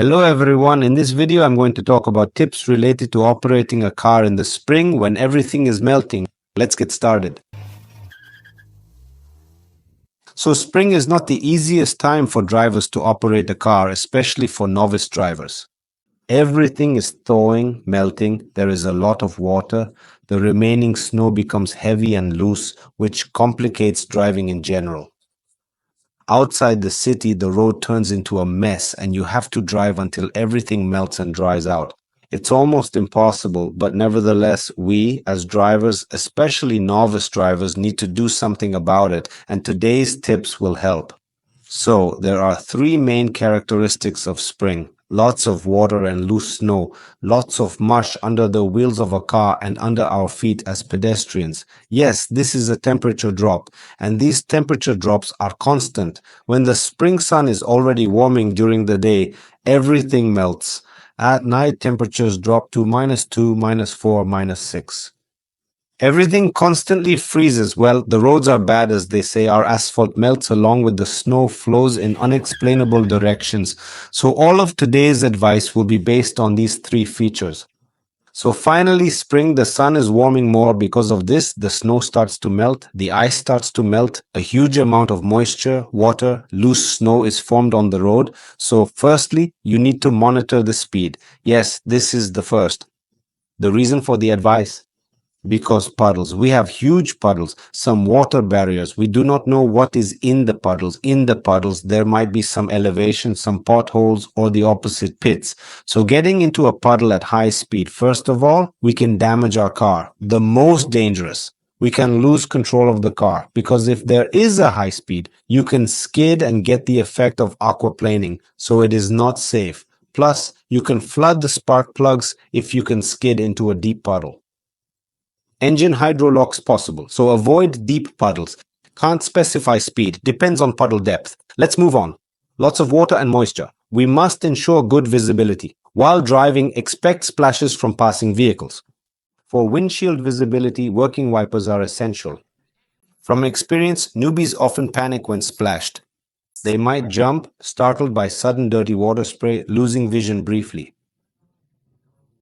Hello everyone, in this video I'm going to talk about tips related to operating a car in the spring when everything is melting. Let's get started. So spring is not the easiest time for drivers to operate a car, especially for novice drivers. Everything is thawing, melting, there is a lot of water, the remaining snow becomes heavy and loose, which complicates driving in general. Outside the city, the road turns into a mess and you have to drive until everything melts and dries out. It's almost impossible, but nevertheless, we as drivers, especially novice drivers, need to do something about it, and today's tips will help. So, there are three main characteristics of spring: lots of water and loose snow, lots of mush under the wheels of a car and under our feet as pedestrians. Yes, this is a temperature drop, and these temperature drops are constant. When the spring sun is already warming during the day, everything melts. At night, temperatures drop to -2, -4, -6. Everything constantly freezes. Well, the roads are bad, as they say. Our asphalt melts along with the snow, flows in unexplainable directions. So all of today's advice will be based on these three features. So finally, spring, the sun is warming more. Because of this, the snow starts to melt, the ice starts to melt, a huge amount of moisture, water, loose snow is formed on the road. So firstly, you need to monitor the speed. Yes, this is the first. The reason for the advice: because puddles. We have huge puddles, some water barriers. We do not know what is in the puddles. In the puddles, there might be some elevation, some potholes, or the opposite, pits. So getting into a puddle at high speed, first of all, we can damage our car. The most dangerous, we can lose control of the car, because if there is a high speed, you can skid and get the effect of aquaplaning. So it is not safe. Plus, you can flood the spark plugs if you can skid into a deep puddle. Engine hydrolocks possible, so avoid deep puddles. Can't specify speed, depends on puddle depth. Let's move on. Lots of water and moisture. We must ensure good visibility. While driving, expect splashes from passing vehicles. For windshield visibility, working wipers are essential. From experience, newbies often panic when splashed. They might jump, startled by sudden dirty water spray, losing vision briefly.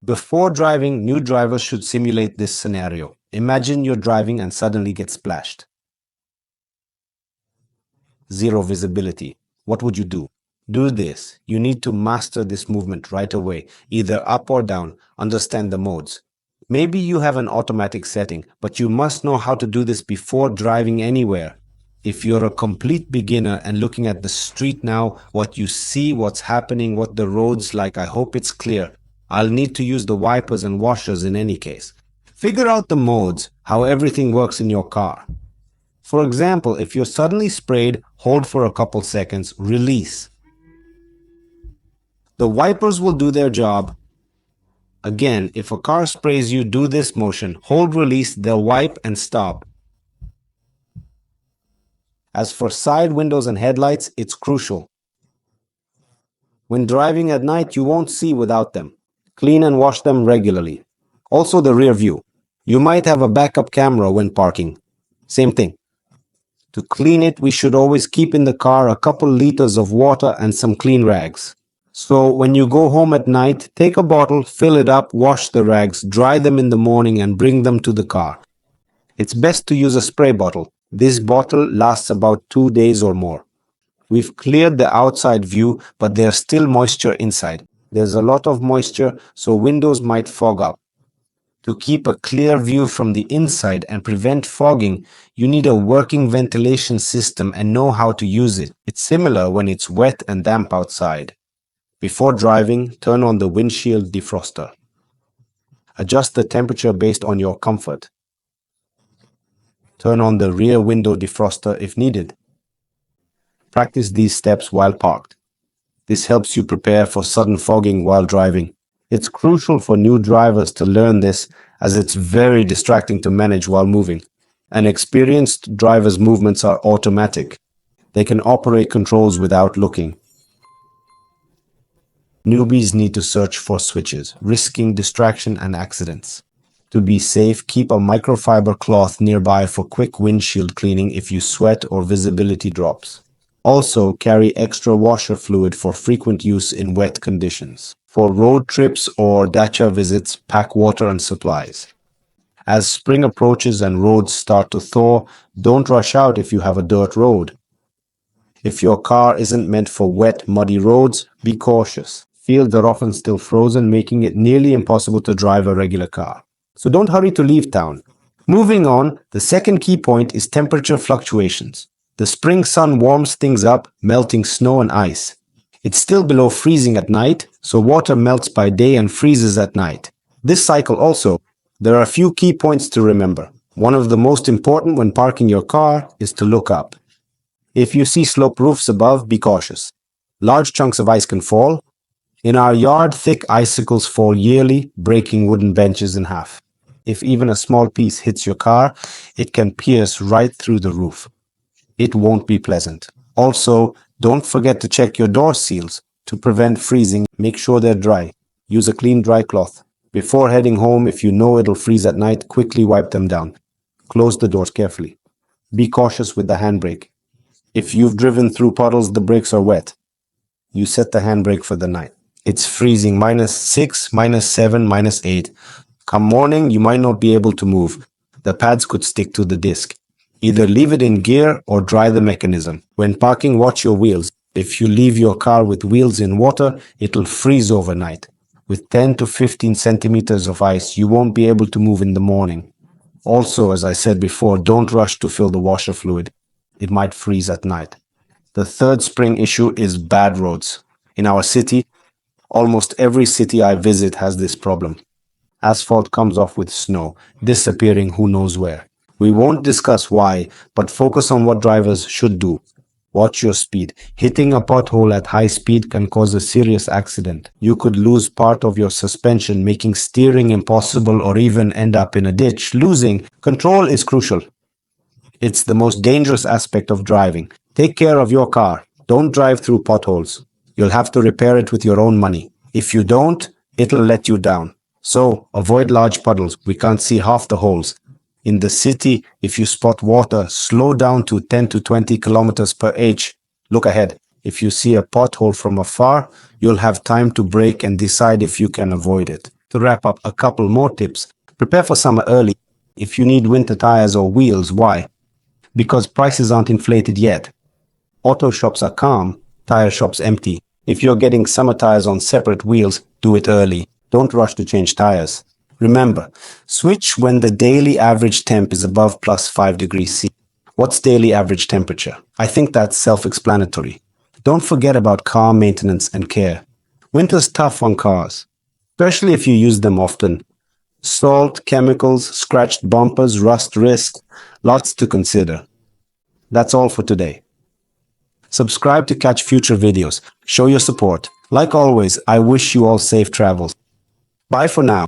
Before driving, new drivers should simulate this scenario. Imagine you're driving and suddenly get splashed. Zero visibility. What would you do? Do this. You need to master this movement right away, either up or down. Understand the modes. Maybe you have an automatic setting, but you must know how to do this before driving anywhere. If you're a complete beginner and looking at the street now, what you see, what's happening, what the road's like, I hope it's clear. I'll need to use the wipers and washers in any case. Figure out the modes, how everything works in your car. For example, if you're suddenly sprayed, hold for a couple seconds, release. The wipers will do their job. Again, if a car sprays you, do this motion, hold, release, they'll wipe and stop. As for side windows and headlights, it's crucial. When driving at night, you won't see without them. Clean and wash them regularly. Also the rear view. You might have a backup camera when parking. Same thing. To clean it, we should always keep in the car a couple liters of water and some clean rags. So when you go home at night, take a bottle, fill it up, wash the rags, dry them in the morning and bring them to the car. It's best to use a spray bottle. This bottle lasts about 2 days or more. We've cleared the outside view, but there's still moisture inside. There's a lot of moisture, so windows might fog up. To keep a clear view from the inside and prevent fogging, you need a working ventilation system and know how to use it. It's similar when it's wet and damp outside. Before driving, turn on the windshield defroster. Adjust the temperature based on your comfort. Turn on the rear window defroster if needed. Practice these steps while parked. This helps you prepare for sudden fogging while driving. It's crucial for new drivers to learn this, as it's very distracting to manage while moving. An experienced driver's movements are automatic. They can operate controls without looking. Newbies need to search for switches, risking distraction and accidents. To be safe, keep a microfiber cloth nearby for quick windshield cleaning if you sweat or visibility drops. Also, carry extra washer fluid for frequent use in wet conditions. For road trips or dacha visits, pack water and supplies. As spring approaches and roads start to thaw, don't rush out if you have a dirt road. If your car isn't meant for wet, muddy roads, be cautious. Fields are often still frozen, making it nearly impossible to drive a regular car. So don't hurry to leave town. Moving on, the second key point is temperature fluctuations. The spring sun warms things up, melting snow and ice. It's still below freezing at night, so water melts by day and freezes at night. This cycle also, there are a few key points to remember. One of the most important when parking your car is to look up. If you see sloped roofs above, be cautious. Large chunks of ice can fall. In our yard, thick icicles fall yearly, breaking wooden benches in half. If even a small piece hits your car, it can pierce right through the roof. It won't be pleasant. Also, don't forget to check your door seals. To prevent freezing, make sure they're dry. Use a clean dry cloth. Before heading home, if you know it'll freeze at night, quickly wipe them down. Close the doors carefully. Be cautious with the handbrake. If you've driven through puddles, the brakes are wet. You set the handbrake for the night. It's freezing -6, -7, -8. Come morning, you might not be able to move. The pads could stick to the disc. Either leave it in gear or dry the mechanism. When parking, watch your wheels. If you leave your car with wheels in water, it'll freeze overnight. With 10 to 15 centimeters of ice, you won't be able to move in the morning. Also, as I said before, don't rush to fill the washer fluid. It might freeze at night. The third spring issue is bad roads. In our city, almost every city I visit has this problem. Asphalt comes off with snow, disappearing who knows where. We won't discuss why, but focus on what drivers should do. Watch your speed. Hitting a pothole at high speed can cause a serious accident. You could lose part of your suspension, making steering impossible or even end up in a ditch. Losing control is crucial. It's the most dangerous aspect of driving. Take care of your car. Don't drive through potholes. You'll have to repair it with your own money. If you don't, it'll let you down. So, avoid large puddles. We can't see half the holes. In the city, if you spot water, slow down to 10 to 20 kilometers per h. Look ahead. If you see a pothole from afar, you'll have time to brake and decide if you can avoid it. To wrap up, a couple more tips. Prepare for summer early. If you need winter tires or wheels, why? Because prices aren't inflated yet. Auto shops are calm, tire shops empty. If you're getting summer tires on separate wheels, do it early. Don't rush to change tires. Remember, switch when the daily average temp is above +5 degrees C. What's daily average temperature? I think that's self-explanatory. Don't forget about car maintenance and care. Winter's tough on cars, especially if you use them often. Salt, chemicals, scratched bumpers, rust risk, lots to consider. That's all for today. Subscribe to catch future videos. Show your support. Like always, I wish you all safe travels. Bye for now.